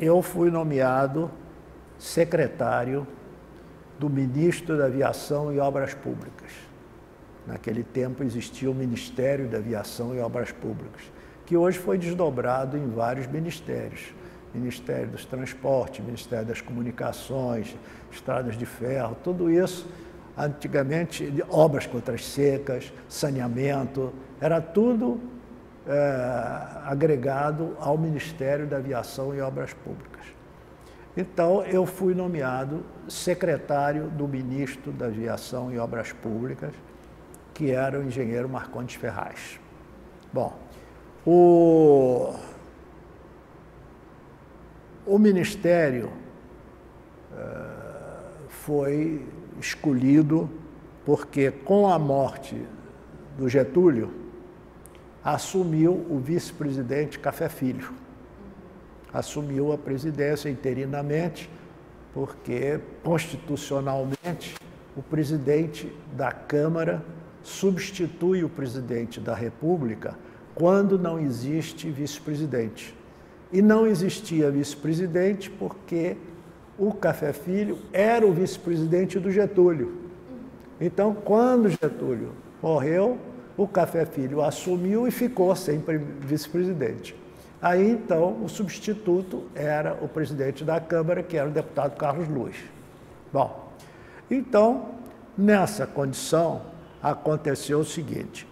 eu fui nomeado secretário do ministro da Aviação e Obras Públicas. Naquele tempo existia o Ministério da Aviação e Obras Públicas, que hoje foi desdobrado em vários ministérios. Ministério dos Transportes, Ministério das Comunicações, Estradas de Ferro, tudo isso, antigamente, obras contra as secas, saneamento, era tudo agregado ao Ministério da Aviação e Obras Públicas. Então, eu fui nomeado secretário do ministro da Aviação e Obras Públicas, que era o engenheiro Marcondes Ferraz. Bom, o Ministério foi escolhido porque, com a morte do Getúlio, assumiu o vice-presidente Café Filho. Assumiu a presidência interinamente, porque, constitucionalmente, o presidente da Câmara substitui o presidente da República quando não existe vice-presidente. E não existia vice-presidente porque o Café Filho era o vice-presidente do Getúlio. Então, quando Getúlio morreu, o Café Filho assumiu e ficou sempre vice-presidente. Aí, então, o substituto era o presidente da Câmara, que era o deputado Carlos Luz. Bom, então, nessa condição, aconteceu o seguinte,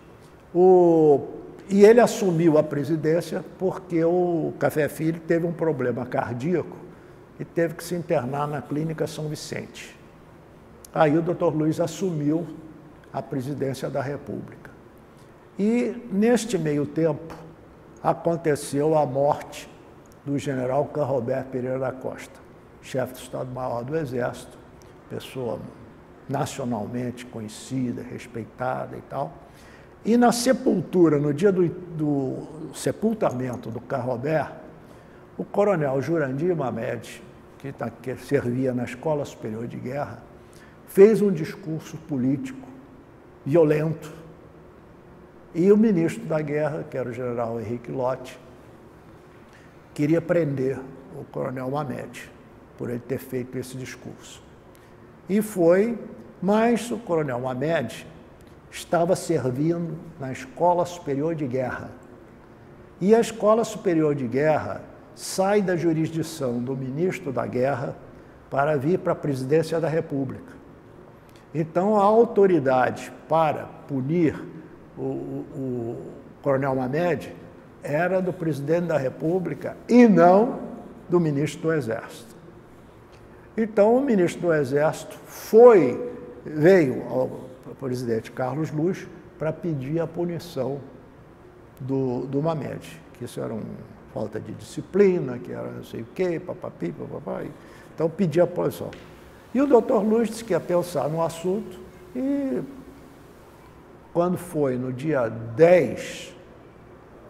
e ele assumiu a presidência porque o Café Filho teve um problema cardíaco e teve que se internar na Clínica São Vicente. Aí o Dr. Luiz assumiu a presidência da República. E, neste meio tempo, aconteceu a morte do general Canrobert Pereira da Costa, chefe do Estado-Maior do Exército, pessoa nacionalmente conhecida, respeitada e tal. E na sepultura, no dia do sepultamento do Canrobert, o coronel Jurandir Mamed, que servia na Escola Superior de Guerra, fez um discurso político violento. E o ministro da Guerra, que era o general Henrique Lott, queria prender o coronel Mamed por ele ter feito esse discurso. E foi, mas o coronel Mamed estava servindo na Escola Superior de Guerra. E a Escola Superior de Guerra sai da jurisdição do ministro da Guerra para vir para a presidência da República. Então, a autoridade para punir o coronel Mamed era do presidente da República e não do ministro do Exército. Então, o ministro do Exército veio ao presidente Carlos Luz para pedir a punição do Mamed, que isso era uma falta de disciplina, que era não sei o quê, papapi, papapá. Então, pedia a punição. E o doutor Luz disse que ia pensar no assunto e, quando foi no dia 10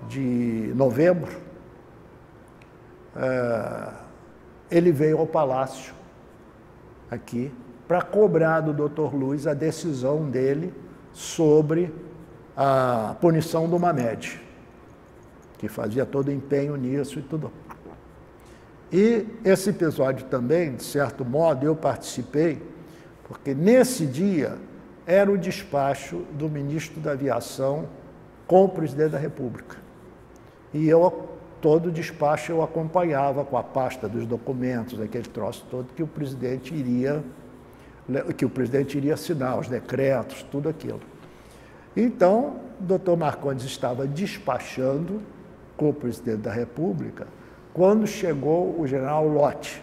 de novembro, ele veio ao Palácio, aqui, para cobrar do doutor Luz a decisão dele sobre a punição do Mamed, que fazia todo empenho nisso e tudo. E esse episódio também, de certo modo, eu participei, porque nesse dia era o despacho do ministro da Aviação com o presidente da República. E todo o despacho eu acompanhava com a pasta dos documentos, aquele troço todo que o presidente iria assinar, os decretos, tudo aquilo. Então, o doutor Marcondes estava despachando com o presidente da República quando chegou o general Lott,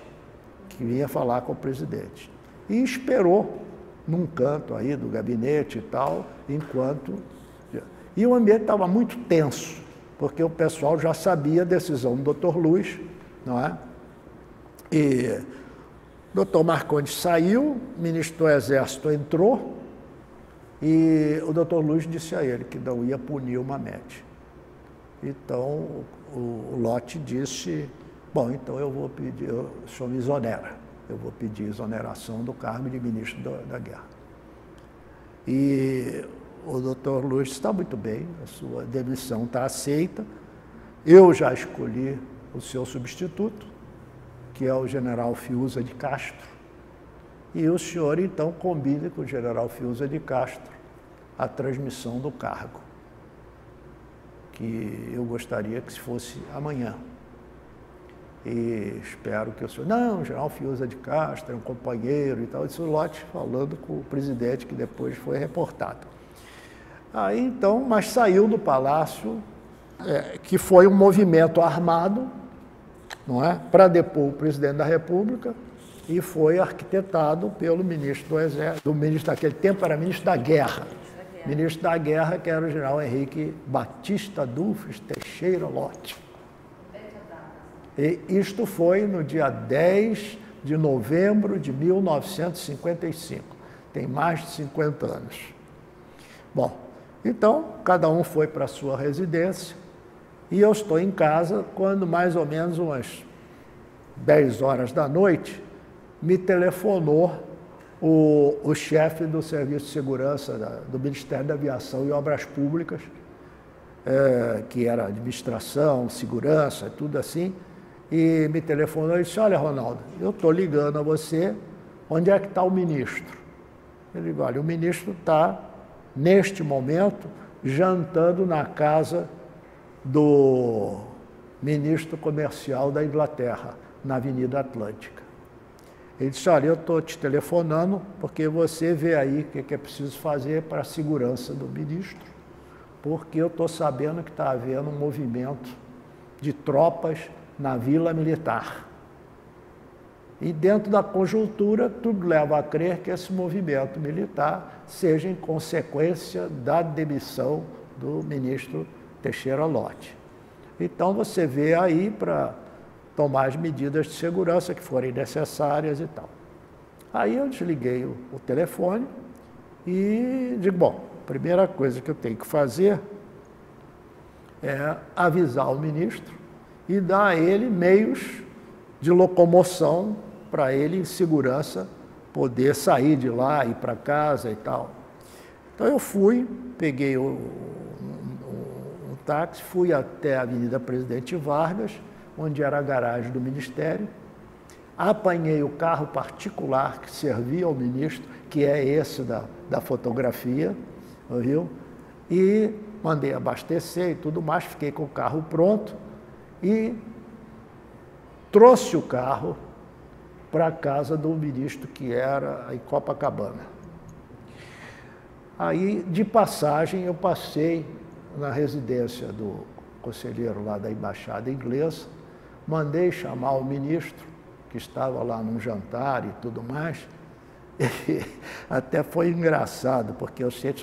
que vinha falar com o presidente. E esperou num canto aí do gabinete e tal, enquanto... E o ambiente estava muito tenso, porque o pessoal já sabia a decisão do doutor Luz, não é? E o doutor Marcondes saiu, o ministro do Exército entrou, e o doutor Luz disse a ele que não ia punir o Mamed. Então, o Lott disse, bom, então eu vou pedir, o senhor me exonera, eu vou pedir exoneração do cargo de ministro da Guerra. E o doutor Luz está muito bem, a sua demissão está aceita, eu já escolhi o seu substituto, que é o general Fiuza de Castro, e o senhor, então, combine com o general Fiuza de Castro a transmissão do cargo, que eu gostaria que fosse amanhã. E espero que o senhor... Não, o general Fiuza de Castro é um companheiro e tal. Isso Lott falando com o presidente, que depois foi reportado. Aí, então, mas saiu do palácio, que foi um movimento armado, não é, para depor o presidente da República, e foi arquitetado pelo ministro do Exército, o ministro daquele tempo era ministro da Guerra. Ministro da Guerra, que era o general Henrique Batista Dufres Teixeira Lott. E isto foi no dia 10 de novembro de 1955. Tem mais de 50 anos. Bom, então, cada um foi para a sua residência e eu estou em casa quando mais ou menos umas 10 horas da noite me telefonou o chefe do Serviço de Segurança do Ministério da Aviação e Obras Públicas, que era administração, segurança, tudo assim, e me telefonou e disse: olha, Ronaldo, eu estou ligando a você, onde é que está o ministro? Eu digo: olha, o ministro está, neste momento, jantando na casa do ministro comercial da Inglaterra, na Avenida Atlântica. Ele disse: olha, eu estou te telefonando porque você vê aí o que é preciso fazer para a segurança do ministro, porque eu estou sabendo que está havendo um movimento de tropas na Vila Militar. E dentro da conjuntura, tudo leva a crer que esse movimento militar seja em consequência da demissão do ministro Teixeira Lott. Então você vê aí para tomar as medidas de segurança que forem necessárias e tal. Aí eu desliguei o telefone e digo: bom, a primeira coisa que eu tenho que fazer é avisar o ministro e dar a ele meios de locomoção para ele, em segurança, poder sair de lá, ir para casa e tal. Então eu fui, peguei o táxi, fui até a Avenida Presidente Vargas, onde era a garagem do Ministério, apanhei o carro particular que servia ao ministro, que é esse da fotografia, viu? E mandei abastecer e tudo mais, fiquei com o carro pronto e trouxe o carro para a casa do ministro, que era em Copacabana. Aí, de passagem, eu passei na residência do conselheiro lá da embaixada inglesa, mandei chamar o ministro, que estava lá num jantar e tudo mais, e até foi engraçado, porque eu sei,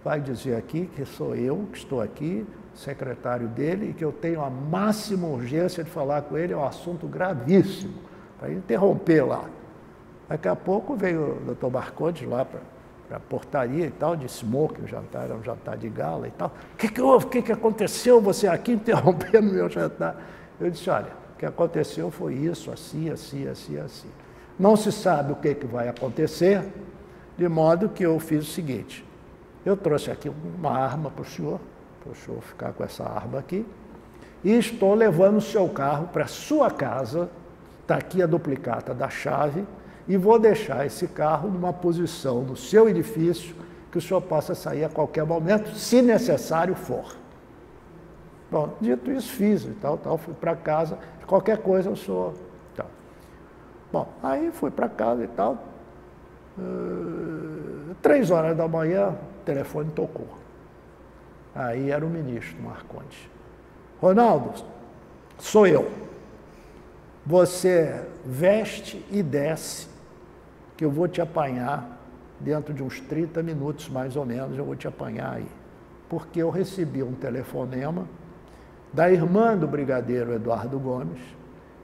vai dizer aqui que sou eu que estou aqui, secretário dele, e que eu tenho a máxima urgência de falar com ele, é um assunto gravíssimo, para interromper lá. Daqui a pouco veio o doutor Marcondes lá para a portaria e tal, disse: que o jantar era um jantar de gala e tal. O que houve? O que aconteceu? Você aqui interrompendo o meu jantar? Eu disse: olha, o que aconteceu foi isso, assim, assim, assim, assim. Não se sabe o que vai acontecer, de modo que eu fiz o seguinte: eu trouxe aqui uma arma para o senhor ficar com essa arma aqui, e estou levando o seu carro para a sua casa, está aqui a duplicata da chave, e vou deixar esse carro numa posição no seu edifício que o senhor possa sair a qualquer momento, se necessário for. Bom, dito isso, fiz e tal, fui para casa, qualquer coisa o senhor... Tal. Bom, aí fui para casa e tal, 3 horas da manhã, o telefone tocou. Aí era o ministro Marcondes. Ronaldo, sou eu. Você veste e desce, que eu vou te apanhar dentro de uns 30 minutos, mais ou menos, eu vou te apanhar aí. Porque eu recebi um telefonema da irmã do brigadeiro Eduardo Gomes,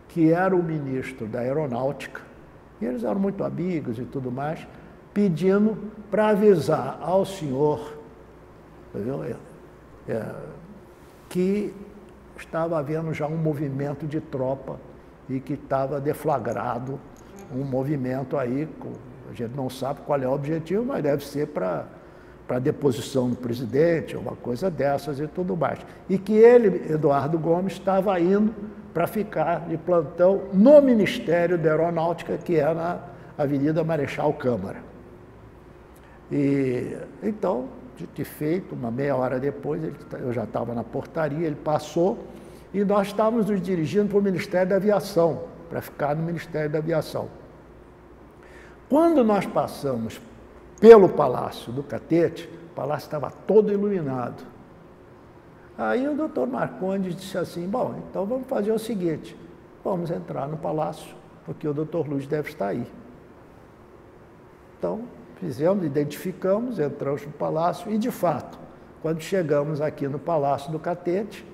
que era o ministro da Aeronáutica, e eles eram muito amigos e tudo mais, pedindo para avisar ao senhor que estava havendo já um movimento de tropa e que estava deflagrado um movimento aí, a gente não sabe qual é o objetivo, mas deve ser para a deposição do presidente, uma coisa dessas e tudo mais. E que ele, Eduardo Gomes, estava indo para ficar de plantão no Ministério da Aeronáutica, que é na Avenida Marechal Câmara. E então, dito e feito, uma meia hora depois, eu já estava na portaria, ele passou e nós estávamos nos dirigindo para o Ministério da Aviação, para ficar no Ministério da Aviação. Quando nós passamos pelo Palácio do Catete, o palácio estava todo iluminado. Aí o doutor Marcondes disse assim, bom, então vamos fazer o seguinte, vamos entrar no palácio, porque o doutor Luz deve estar aí. Então, fizemos, identificamos, entramos no palácio e, de fato, quando chegamos aqui no Palácio do Catete,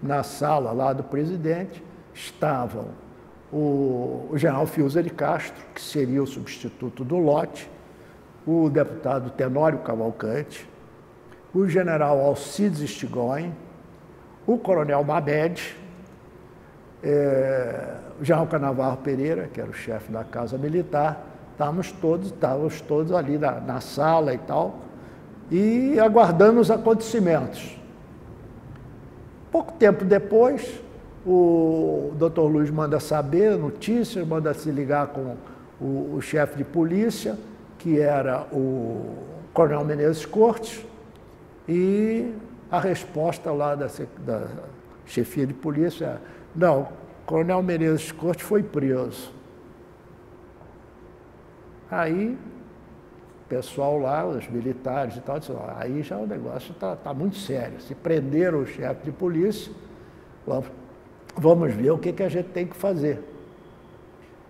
na sala lá do presidente, estavam o general Fiuza de Castro, que seria o substituto do Lott, o deputado Tenório Cavalcante, o general Alcides Estigoin, o coronel Mabed, o general Canavarro Pereira, que era o chefe da Casa Militar, estávamos todos ali na sala e tal, e aguardando os acontecimentos. Pouco tempo depois, o doutor Luiz manda saber notícias, manda se ligar com o chefe de polícia, que era o coronel Menezes Cortes, e a resposta lá da chefia de polícia é, não, o coronel Menezes Cortes foi preso. Aí, o pessoal lá, os militares e tal, disseram, aí já o negócio está muito sério. Se prenderam o chefe de polícia, vamos ver o que a gente tem que fazer.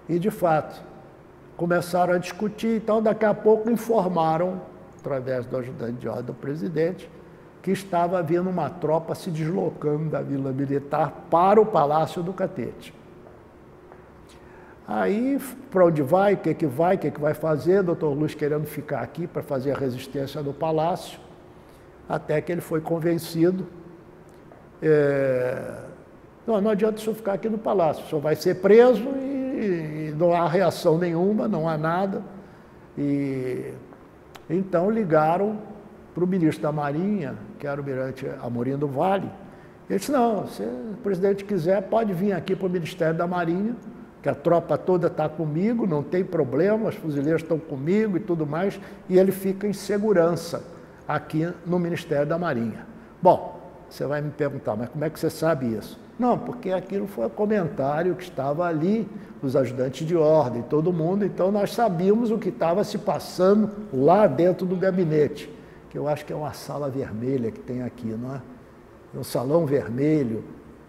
E, de fato, começaram a discutir, então, daqui a pouco informaram, através do ajudante de ordem do presidente, que estava vindo uma tropa se deslocando da Vila Militar para o Palácio do Catete. Aí, para onde vai, o que vai fazer, doutor Luz querendo ficar aqui para fazer a resistência no Palácio, até que ele foi convencido, não adianta o senhor ficar aqui no Palácio, o senhor vai ser preso e não há reação nenhuma, não há nada. E então ligaram para o ministro da Marinha, que era o almirante Amorim do Vale. Ele disse, não, se o presidente quiser, pode vir aqui para o Ministério da Marinha, que a tropa toda está comigo, não tem problema, os fuzileiros estão comigo e tudo mais, e ele fica em segurança aqui no Ministério da Marinha. Bom, você vai me perguntar, mas como é que você sabe isso? Não, porque aquilo foi um comentário que estava ali, os ajudantes de ordem, todo mundo, então nós sabíamos o que estava se passando lá dentro do gabinete, que eu acho que é uma sala vermelha que tem aqui, não é? Um salão vermelho,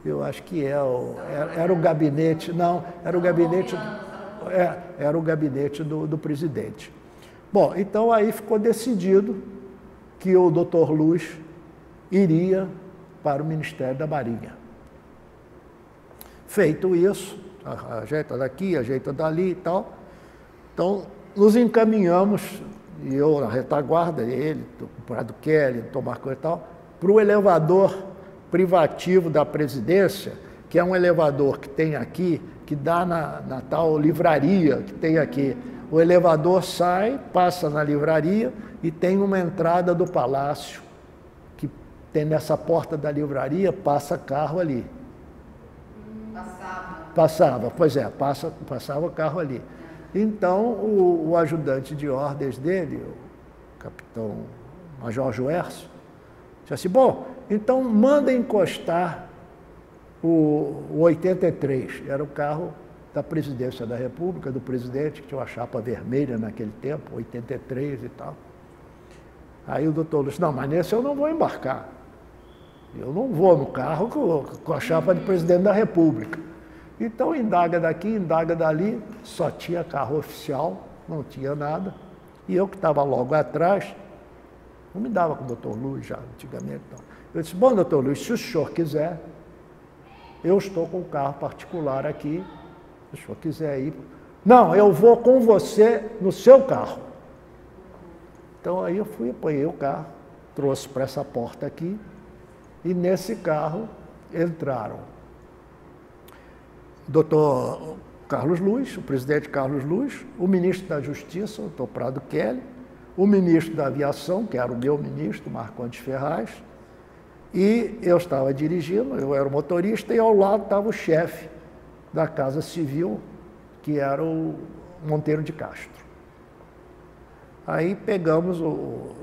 eu acho que era o gabinete, não, era o gabinete, era o gabinete do presidente. Bom, então aí ficou decidido que o doutor Luz iria para o Ministério da Marinha. Feito isso, ajeita daqui, ajeita dali e tal, então nos encaminhamos, e eu na retaguarda, ele, o Prado Kelly, o Tomar Coelho e tal, para o elevador privativo da presidência, que é um elevador que tem aqui, que dá na tal livraria que tem aqui. O elevador sai, passa na livraria e tem uma entrada do palácio, que tem nessa porta da livraria, passa carro ali. Passava, pois é, passava o carro ali. Então, o ajudante de ordens dele, o capitão Major Joércio, disse assim, bom, então manda encostar o 83, era o carro da presidência da República, do presidente, que tinha uma chapa vermelha naquele tempo, 83 e tal. Aí o doutor disse, não, mas nesse eu não vou embarcar. Eu não vou no carro com a chapa de presidente da República. Então, indaga daqui, indaga dali, só tinha carro oficial, não tinha nada. E eu que estava logo atrás, não me dava com o doutor Luiz já, antigamente. Não. Eu disse, bom, doutor Luiz, se o senhor quiser, eu estou com um carro particular aqui, se o senhor quiser ir. Não, eu vou com você no seu carro. Então, aí eu fui, apanhei o carro, trouxe para essa porta aqui, e nesse carro entraram o doutor Carlos Luz, o presidente Carlos Luz, o ministro da Justiça, o doutor Prado Kelly, o ministro da Aviação, que era o meu ministro, Marcondes Ferraz, E eu estava dirigindo, eu era o motorista, e ao lado estava o chefe da Casa Civil, que era o Monteiro de Castro. Aí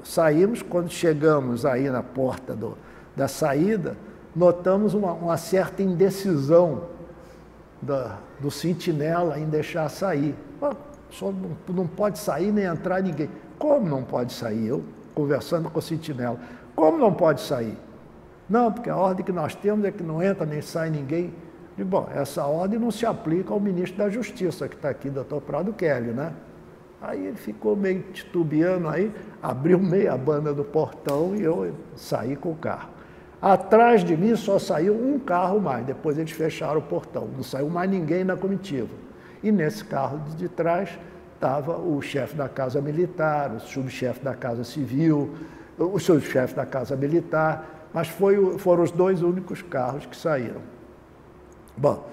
saímos, quando chegamos aí na porta da saída, notamos uma certa indecisão do sentinela em deixar sair. Só não pode sair nem entrar ninguém. Como não pode sair? Eu conversando com o sentinela. Como não pode sair? Não, porque a ordem que nós temos é que não entra nem sai ninguém. E, bom, essa ordem não se aplica ao ministro da Justiça, que está aqui, doutor Prado Kelly, né? Aí ele ficou meio titubeando aí, abriu meia banda do portão e eu saí com o carro. Atrás de mim só saiu um carro mais, depois eles fecharam o portão, não saiu mais ninguém na comitiva. E nesse carro de trás estava o chefe da Casa Militar, o subchefe da Casa Civil, o subchefe da Casa Militar, mas foram os dois únicos carros que saíram. Bom,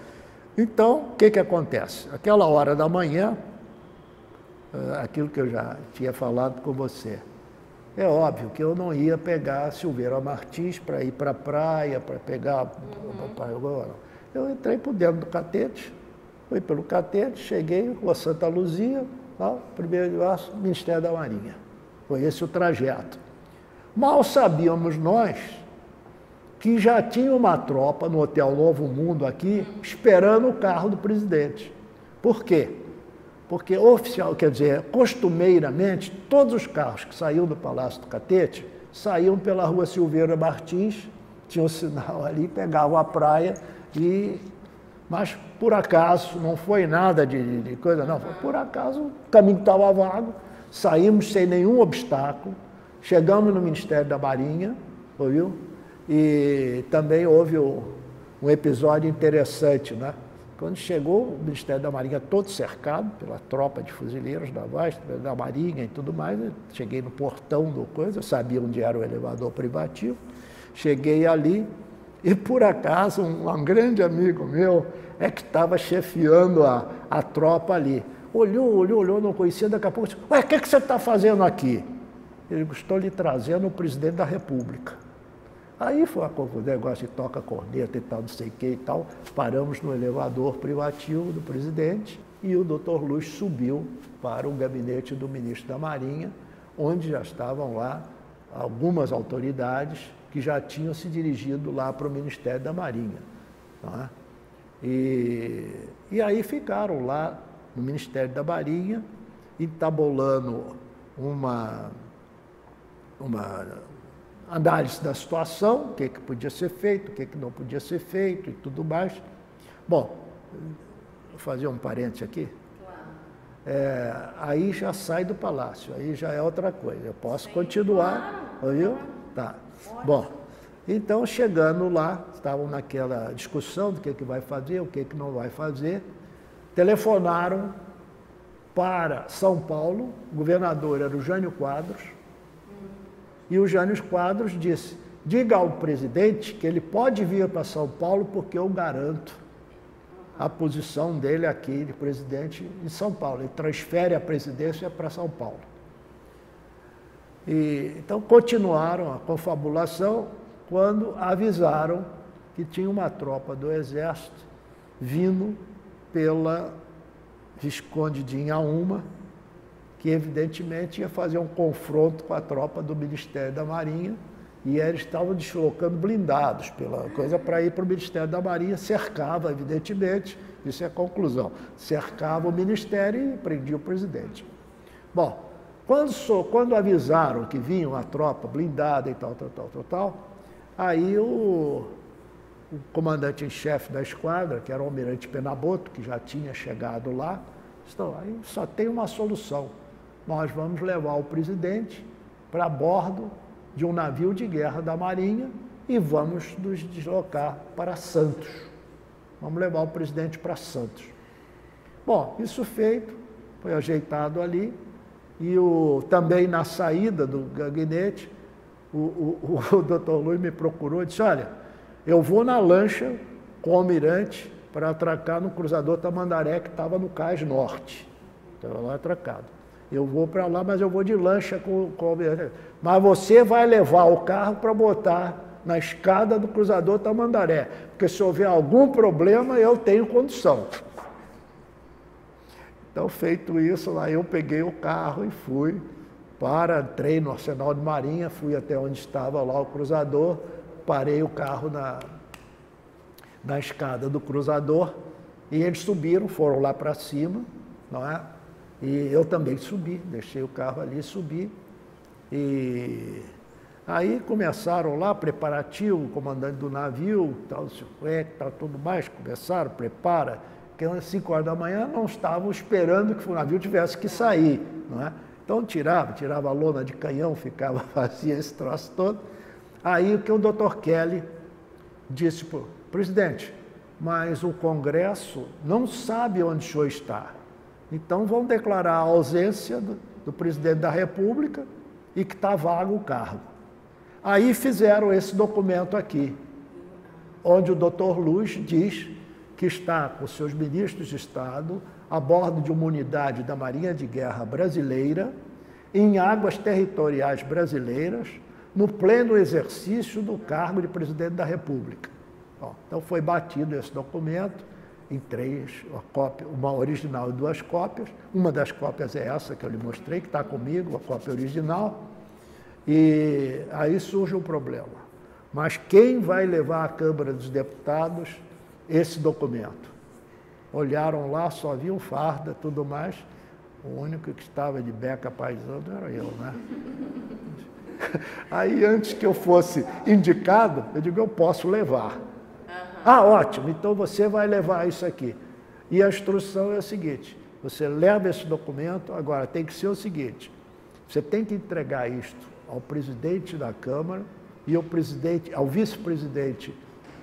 então, o que acontece? Aquela hora da manhã, aquilo que eu já tinha falado com você, é óbvio que eu não ia pegar Silveira Martins para ir para a praia, para pegar... Eu entrei por dentro do Catete, fui pelo Catete, cheguei, Rua Santa Luzia, lá, 1º de março, Ministério da Marinha. Foi esse o trajeto. Mal sabíamos nós que já tinha uma tropa no Hotel Novo Mundo aqui, esperando o carro do presidente. Por quê? Porque costumeiramente, todos os carros que saíam do Palácio do Catete saíam pela Rua Silveira Martins, tinha um sinal ali, pegavam a praia mas por acaso, não foi nada de coisa, não, foi por acaso, o caminho estava vago, saímos sem nenhum obstáculo, chegamos no Ministério da Marinha, ouviu? E também houve um episódio interessante, né? Quando chegou o Ministério da Marinha todo cercado pela tropa de fuzileiros navais, da Marinha e tudo mais, eu cheguei no portão do coisa, eu sabia onde era o elevador privativo, cheguei ali e, por acaso, um grande amigo meu é que estava chefiando a tropa ali. Olhou, não conhecia, daqui a pouco disse, ué, o que você está fazendo aqui? Ele disse, estou lhe trazendo o presidente da República. Aí foi o negócio de toca corneta e tal, não sei o que e tal. Paramos no elevador privativo do presidente e o doutor Luz subiu para o gabinete do ministro da Marinha, onde já estavam lá algumas autoridades que já tinham se dirigido lá para o Ministério da Marinha. Tá? E aí ficaram lá no Ministério da Marinha, entabulando uma análise da situação, o que podia ser feito, o que não podia ser feito e tudo mais. Bom, vou fazer um parênteses aqui. Aí já sai do palácio, aí já é outra coisa. Eu posso continuar, ouviu? Tá. Bom, então chegando lá, estavam naquela discussão do que vai fazer, o que não vai fazer. Telefonaram para São Paulo, o governador era o Jânio Quadros, e o Jânio Quadros disse, diga ao presidente que ele pode vir para São Paulo porque eu garanto a posição dele aqui de presidente em São Paulo. Ele transfere a presidência para São Paulo. Então continuaram a confabulação quando avisaram que tinha uma tropa do Exército vindo pela Visconde de Inhaúma, que evidentemente ia fazer um confronto com a tropa do Ministério da Marinha, e eles estavam deslocando blindados pela coisa para ir para o Ministério da Marinha, cercava, evidentemente, isso é a conclusão, cercava o Ministério e prendia o presidente. Bom, quando avisaram que vinha uma tropa blindada e tal, aí o comandante-em-chefe da esquadra, que era o almirante Penaboto, que já tinha chegado lá, disse, aí só tem uma solução. Nós vamos levar o presidente para bordo de um navio de guerra da Marinha e vamos nos deslocar para Santos. Vamos levar o presidente para Santos. Bom, isso feito, foi ajeitado ali, e também na saída do gabinete, o doutor Luiz me procurou e disse, olha, eu vou na lancha com o almirante para atracar no cruzador Tamandaré, que estava no Cais Norte. Estava lá atracado. Eu vou para lá, mas eu vou de lancha com o almirante. Mas você vai levar o carro para botar na escada do cruzador Tamandaré, porque se houver algum problema, eu tenho condução. Então, feito isso, lá eu peguei o carro e fui entrei no Arsenal de Marinha, fui até onde estava lá o cruzador, parei o carro na escada do cruzador e eles subiram, foram lá para cima, não é? E eu também subi, deixei o carro ali, subi. E aí começaram lá, preparativo, o comandante do navio, tal, tal, tudo mais, começaram, prepara, porque às 5 horas da manhã não estavam esperando que o navio tivesse que sair, não é? Então tirava a lona de canhão, fazia esse troço todo. Aí o que o Dr. Kelly disse para o presidente, mas o Congresso não sabe onde o senhor está. Então vão declarar a ausência do presidente da República e que está vago o cargo. Aí fizeram esse documento aqui, onde o Dr. Luz diz que está com seus ministros de Estado a bordo de uma unidade da Marinha de Guerra brasileira, em águas territoriais brasileiras, no pleno exercício do cargo de presidente da República. Bom, então foi batido esse documento em 3, uma original e 2 cópias. Uma das cópias é essa que eu lhe mostrei, que está comigo, a cópia original. E aí surge um problema. Mas quem vai levar à Câmara dos Deputados esse documento? Olharam lá, só viam farda, tudo mais. O único que estava de beca paisano era eu, né? Aí, antes que eu fosse indicado, eu digo, eu posso levar. Ah, ótimo, então você vai levar isso aqui. E a instrução é a seguinte, você leva esse documento, agora tem que ser o seguinte, você tem que entregar isto ao presidente da Câmara e ao vice-presidente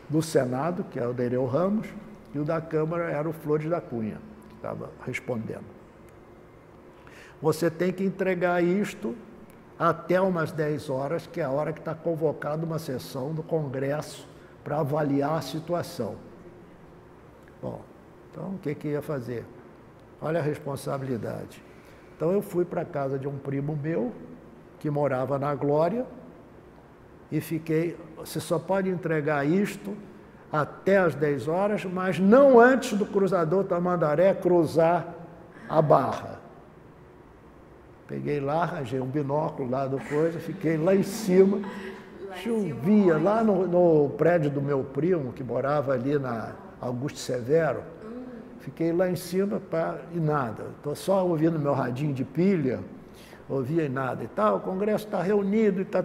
do Senado, que é o Nereu Ramos, e o da Câmara era o Flores da Cunha, que estava respondendo. Você tem que entregar isto até umas 10 horas, que é a hora que está convocada uma sessão do Congresso para avaliar a situação. Bom, então o que ia fazer? Olha a responsabilidade. Então eu fui para a casa de um primo meu, que morava na Glória, e fiquei, você só pode entregar isto até às 10 horas, mas não antes do cruzador Tamandaré cruzar a barra. Peguei lá, arranjei um binóculo lá do coisa, fiquei lá em cima, chovia, lá no prédio do meu primo, que morava ali na Augusto Severo, fiquei lá em cima e nada. Estou só ouvindo meu radinho de pilha, ouvia e nada e tal, o Congresso está reunido e tá.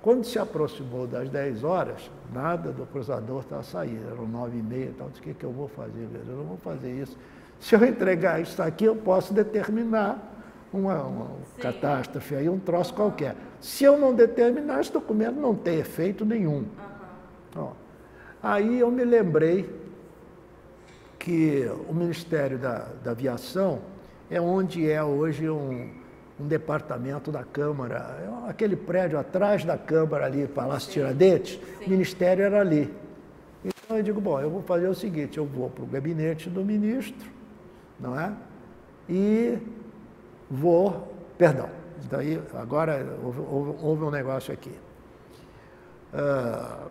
Quando se aproximou das 10 horas, nada do cruzador estava saindo, eram 9h30 e tal, disse, o que eu vou fazer? Eu não vou fazer isso. Se eu entregar isso aqui, eu posso determinar uma catástrofe, aí, um troço qualquer. Se eu não determinar, esse documento não tem efeito nenhum. Ó, aí eu me lembrei que o Ministério da Aviação é onde é hoje um departamento da Câmara, aquele prédio atrás da Câmara ali, Palácio Tiradentes, o Ministério era ali. Então eu digo, bom, eu vou fazer o seguinte, eu vou para o gabinete do ministro, não é? E daí agora houve um negócio aqui.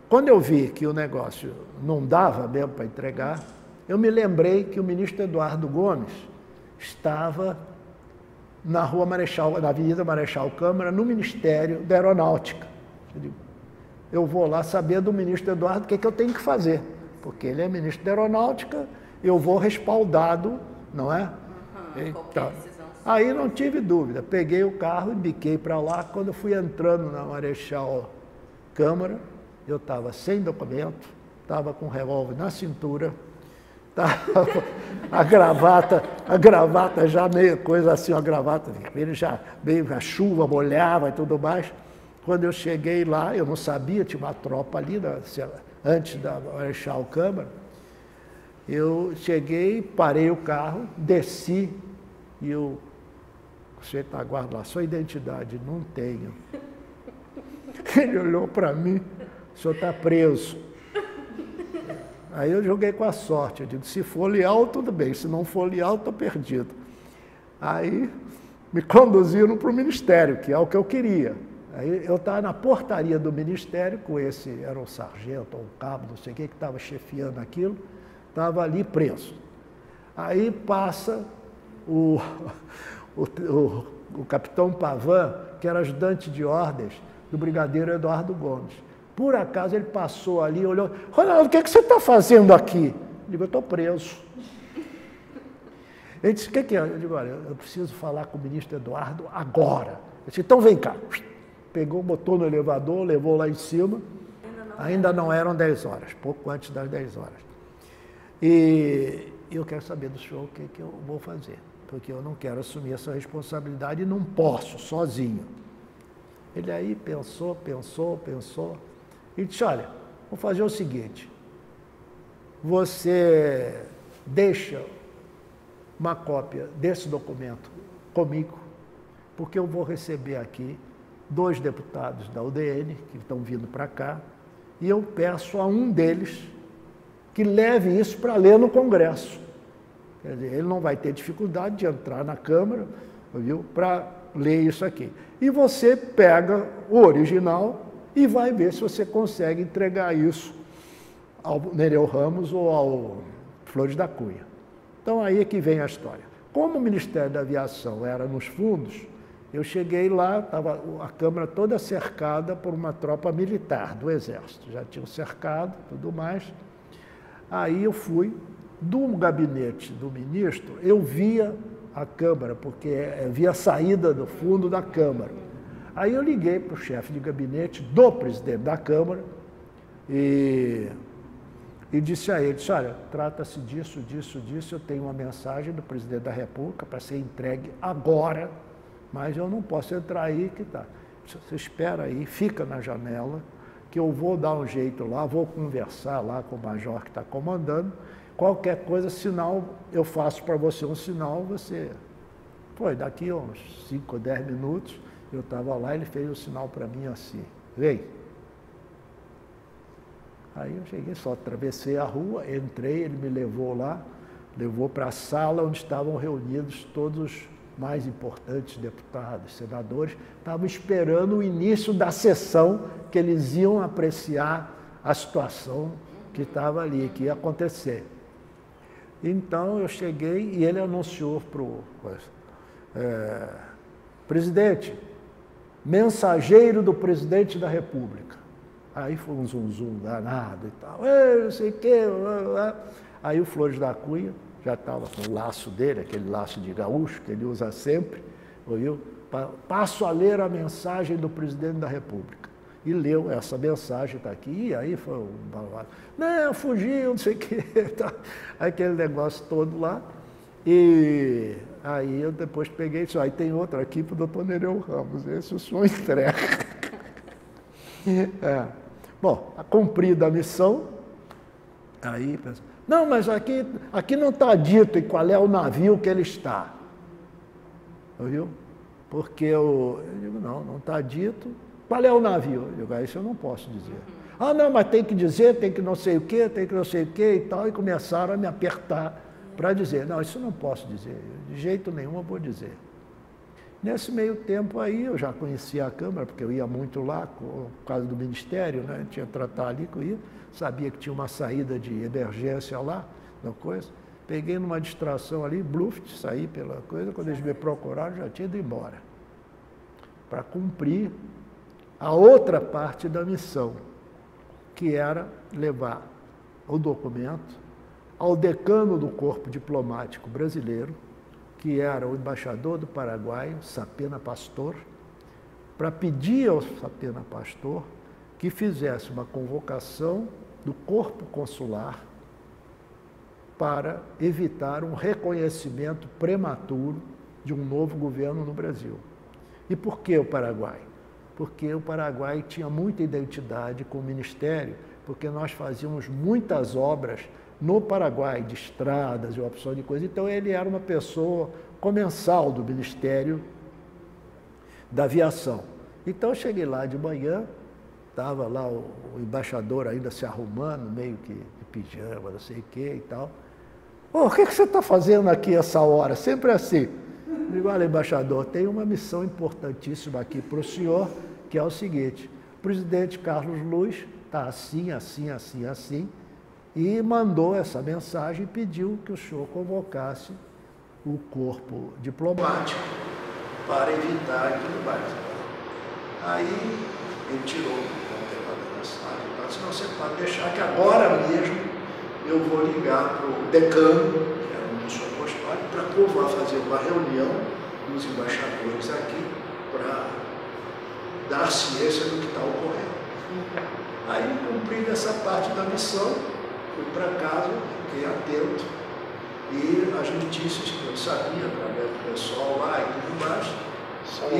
Quando eu vi que o negócio não dava mesmo para entregar, eu me lembrei que o ministro Eduardo Gomes estava na Rua Marechal, na Avenida Marechal Câmara, no Ministério da Aeronáutica. Eu digo, eu vou lá saber do ministro Eduardo o que eu tenho que fazer, porque ele é ministro da Aeronáutica, eu vou respaldado, não é? Então, aí não tive dúvida, peguei o carro e biquei para lá. Quando eu fui entrando na Marechal Câmara, eu estava sem documento, estava com o revólver na cintura, tava a gravata já meio coisa assim, a gravata vermelha, já meio a chuva molhava e tudo mais. Quando eu cheguei lá, eu não sabia, tinha uma tropa ali, antes da Marechal Câmara. Eu cheguei, parei o carro, desci e o sujeito está guardando lá, sua identidade, não tenho. Ele olhou para mim, o senhor está preso. Aí eu joguei com a sorte, eu digo, se for leal, tudo bem, se não for leal, estou perdido. Aí me conduziram para o Ministério, que é o que eu queria. Aí eu estava na portaria do Ministério, com esse, era um sargento ou um cabo, não sei o que estava chefiando aquilo, estava ali preso. Aí passa o capitão Pavan, que era ajudante de ordens do brigadeiro Eduardo Gomes. Por acaso ele passou ali, olhou, Ronaldo, o que você está fazendo aqui? Eu digo, eu estou preso. Ele disse, o que é? Eu digo, olha, eu preciso falar com o ministro Eduardo agora. Eu disse, então vem cá. Pegou, botou no elevador, levou lá em cima. Ainda não eram 10 horas, pouco antes das 10 horas. E eu quero saber do senhor o que eu vou fazer, porque eu não quero assumir essa responsabilidade e não posso, sozinho. Ele aí pensou e disse, olha, vou fazer o seguinte, você deixa uma cópia desse documento comigo, porque eu vou receber aqui 2 deputados da UDN que estão vindo para cá, e eu peço a um deles que leve isso para ler no Congresso. Quer dizer, ele não vai ter dificuldade de entrar na Câmara, viu, para ler isso aqui. E você pega o original e vai ver se você consegue entregar isso ao Nereu Ramos ou ao Flores da Cunha. Então aí é que vem a história. Como o Ministério da Aviação era nos fundos, eu cheguei lá, estava a Câmara toda cercada por uma tropa militar do Exército. Já tinham cercado, tudo mais. Aí eu fui, do gabinete do ministro, eu via a Câmara, porque via a saída do fundo da Câmara. Aí eu liguei para o chefe de gabinete do presidente da Câmara e disse a ele, olha, trata-se disso, eu tenho uma mensagem do presidente da República para ser entregue agora, mas eu não posso entrar aí, que tá. Você espera aí, fica na janela, que eu vou dar um jeito lá, vou conversar lá com o major que está comandando, qualquer coisa, sinal, eu faço para você um sinal, você... Foi, daqui a uns 5 ou 10 minutos, eu estava lá, ele fez o sinal para mim assim, vem. Aí eu cheguei, só atravessei a rua, entrei, ele me levou lá, levou para a sala onde estavam reunidos todos os mais importantes deputados, senadores, estavam esperando o início da sessão que eles iam apreciar a situação que estava ali, que ia acontecer. Então eu cheguei e ele anunciou para o presidente, mensageiro do presidente da República. Aí foi um zum danado e tal, não sei o quê. Aí o Flores da Cunha já estava com o laço dele, aquele laço de gaúcho que ele usa sempre, ouviu? Passo a ler a mensagem do presidente da República. E leu essa mensagem, está aqui, e aí foi um balado. Não, fugiu, não sei o quê, tá. Aquele negócio todo lá. E aí eu depois peguei e disse, aí tem outro aqui para o doutor Nereu Ramos, esse o senhor entrega. Bom, cumprida a missão, aí pensa, não, mas aqui não está dito em qual é o navio que ele está. Ouviu? Porque eu digo, não está dito. Qual é o navio? Eu digo, isso eu não posso dizer. Ah, não, mas tem que dizer, tem que não sei o quê, tem que não sei o quê e tal. E começaram a me apertar para dizer, não, isso eu não posso dizer, de jeito nenhum eu vou dizer. Nesse meio tempo aí, eu já conhecia a Câmara, porque eu ia muito lá, por causa do Ministério, né? Tinha tratado ali que eu ia, sabia que tinha uma saída de emergência lá, uma coisa. Peguei numa distração ali, bluft, saí pela coisa, quando eles me procuraram, já tinha ido embora. Para cumprir a outra parte da missão, que era levar o documento ao decano do corpo diplomático brasileiro, que era o embaixador do Paraguai, Sapena Pastor, para pedir ao Sapena Pastor que fizesse uma convocação do corpo consular para evitar um reconhecimento prematuro de um novo governo no Brasil. E por que o Paraguai? Porque o Paraguai tinha muita identidade com o Ministério, porque nós fazíamos muitas obras no Paraguai, de estradas e opção de coisas. Então, ele era uma pessoa comensal do Ministério da Aviação. Então, eu cheguei lá de manhã, estava lá o embaixador ainda se arrumando, meio que de pijama, não sei o quê e tal. O que você está fazendo aqui essa hora? Sempre assim. Eu digo, olha, embaixador, tem uma missão importantíssima aqui para o senhor, que é o seguinte: o presidente Carlos Luz está assim, assim, assim, assim, e mandou essa mensagem e pediu que o senhor convocasse o corpo diplomático para evitar e tudo mais. Aí ele tirou o conteúdo da mensagem e disse: não, você pode deixar que agora mesmo eu vou ligar para o decano, que era o ministro apostólico, para fazer uma reunião dos embaixadores aqui para dar ciência do que está ocorrendo. Aí, cumprida essa parte da missão, fui para casa, fiquei atento, e as notícias que eu sabia, através do pessoal lá e tudo mais, e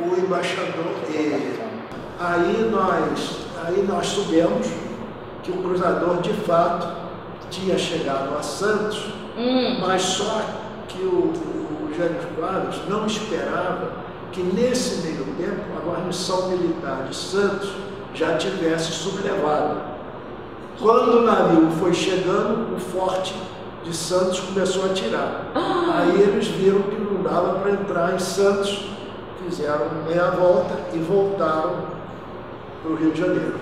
o embaixador, aí nós soubemos que o cruzador, de fato, tinha chegado a Santos, mas só que o Jânio Quadros não esperava que nesse meio tempo a guarnição militar de Santos já tivesse sublevado. Quando o navio foi chegando, o forte de Santos começou a atirar. Aí eles viram que não dava para entrar em Santos, fizeram meia volta e voltaram para o Rio de Janeiro.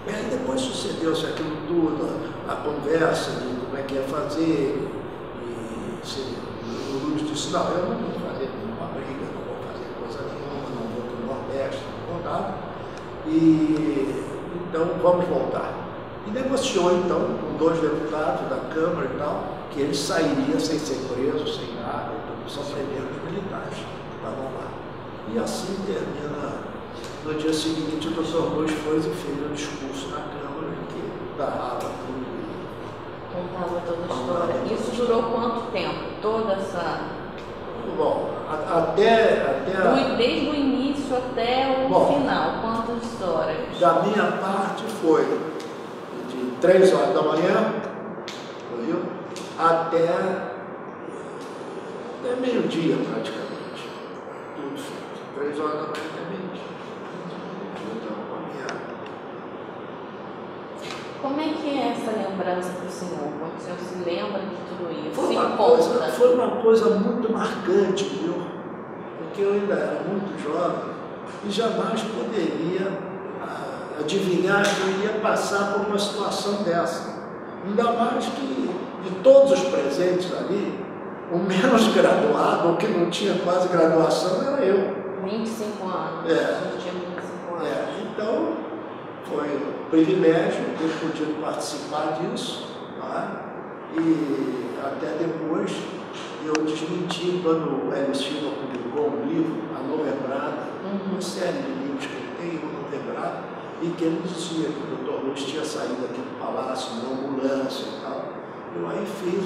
E aí depois sucedeu-se aquilo tudo, a conversa de como é que ia fazer, e o Luz disse: não, eu não vou fazer nenhuma briga, não vou fazer coisa nenhuma, não vou para o Nordeste, não vou nada, e então vamos voltar. E negociou então com 2 deputados da Câmara e tal, que ele sairia sem ser preso, sem nada, então só prenderam os militares que estavam lá. E assim termina. No dia seguinte, o Dr. Luz foi e fez um discurso na Câmara que narrava tudo. Contava toda a história. Isso durou quanto tempo? Toda essa... Bom, desde o início até o final, quantas histórias? Da minha parte foi de 3 horas da manhã, viu? Até meio-dia praticamente. Tudo feito. 3 horas da manhã até meio-dia. Como é que é essa lembrança para o senhor? Como o senhor se lembra de tudo isso? Foi uma coisa muito marcante, viu? Porque eu ainda era muito jovem e jamais poderia adivinhar que eu ia passar por uma situação dessa. Ainda mais que de todos os presentes ali, o menos graduado, ou que não tinha quase graduação, era eu. 25 anos. É. Tinha 25 anos. Então, foi um privilégio ter podido participar disso, tá? E até depois eu desmenti quando o Hélio Silva publicou um livro, A Novembrada, uma série de livros que ele tem, O Novembrada, e que ele dizia que o Dr. Luz tinha saído aqui do palácio, numa ambulância e tal. Eu aí fiz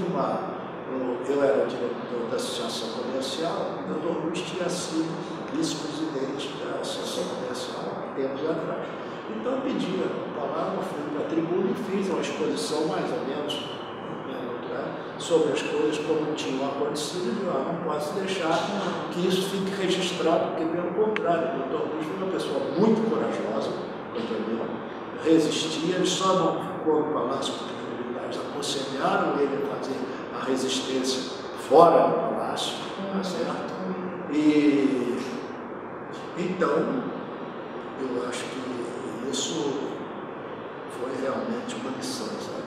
eu era diretor da Associação Comercial, e o Dr. Luz tinha sido vice-presidente da Associação Comercial há tempos atrás. Então eu pedi a palavra, fui para a tribuna e fiz uma exposição mais ou menos sobre as coisas como tinham acontecido, e eu não posso deixar que isso fique registrado, porque pelo contrário, o Dr. Luz foi uma pessoa muito corajosa, entendeu? Resistia, ele só não ficou no palácio porque os militares aconselharam ele a fazer a resistência fora do palácio, tá certo? E então eu acho que isso foi realmente uma lição, sabe?